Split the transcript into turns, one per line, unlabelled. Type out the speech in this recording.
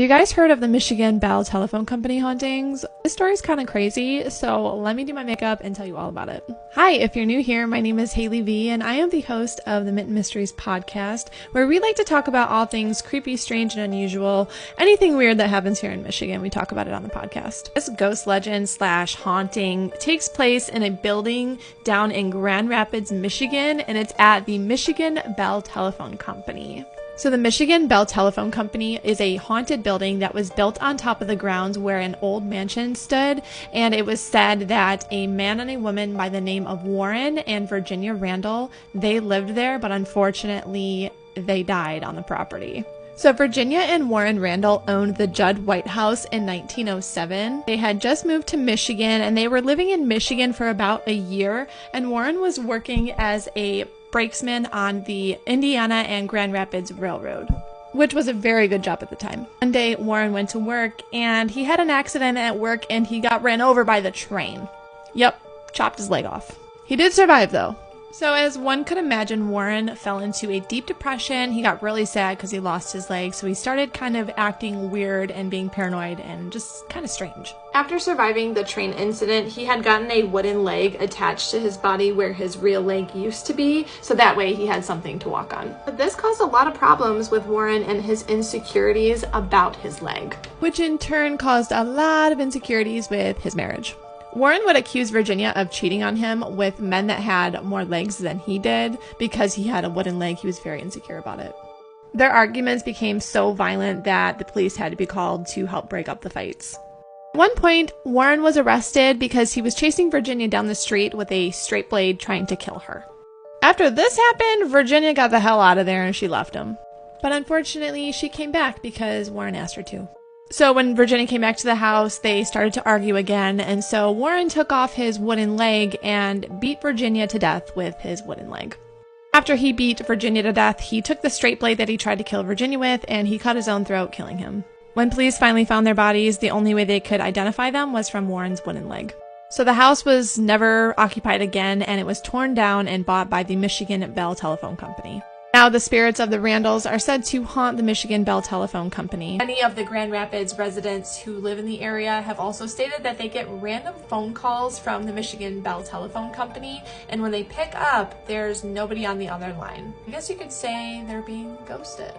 You guys heard of the Michigan Bell Telephone Company hauntings? This story's kind of crazy, so let me do my makeup and tell you all about it. Hi, if you're new here, my name is Haley V, and I am the host of the Mitten Mysteries podcast, where we like to talk about all things creepy, strange, and unusual. Anything weird that happens here in Michigan, we talk about it on the podcast. This ghost legend / haunting takes place in a building down in Grand Rapids, Michigan, and it's at the Michigan Bell Telephone Company. So the Michigan Bell Telephone Company is a haunted building that was built on top of the grounds where an old mansion stood, and it was said that a man and a woman by the name of Warren and Virginia Randall, they lived there, but unfortunately they died on the property. So Virginia and Warren Randall owned the Judd White House in 1907. They had just moved to Michigan, and they were living in Michigan for about a year, and Warren was working as a brakesman on the Indiana and Grand Rapids Railroad, which was a very good job at the time. One day, Warren went to work, and he had an accident at work, and he got ran over by the train. Yep, chopped his leg off. He did survive, though. So as one could imagine, Warren fell into a deep depression. He got really sad because he lost his leg, so he started kind of acting weird and being paranoid and just kind of strange. After surviving the train incident, he had gotten a wooden leg attached to his body where his real leg used to be, so that way he had something to walk on. But this caused a lot of problems with Warren and his insecurities about his leg, which in turn caused a lot of insecurities with his marriage. Warren would accuse Virginia of cheating on him with men that had more legs than he did. Because he had a wooden leg, he was very insecure about it. Their arguments became so violent that the police had to be called to help break up the fights. At one point, Warren was arrested because he was chasing Virginia down the street with a straight blade trying to kill her. After this happened, Virginia got the hell out of there and she left him. But unfortunately, she came back because Warren asked her to. So when Virginia came back to the house, they started to argue again, and so Warren took off his wooden leg and beat Virginia to death with his wooden leg. After he beat Virginia to death, he took the straight blade that he tried to kill Virginia with, and he cut his own throat, killing him. When police finally found their bodies, the only way they could identify them was from Warren's wooden leg. So the house was never occupied again, and it was torn down and bought by the Michigan Bell Telephone Company. Now the spirits of the Randalls are said to haunt the Michigan Bell Telephone Company. Many of the Grand Rapids residents who live in the area have also stated that they get random phone calls from the Michigan Bell Telephone Company, and when they pick up, there's nobody on the other line. I guess you could say they're being ghosted.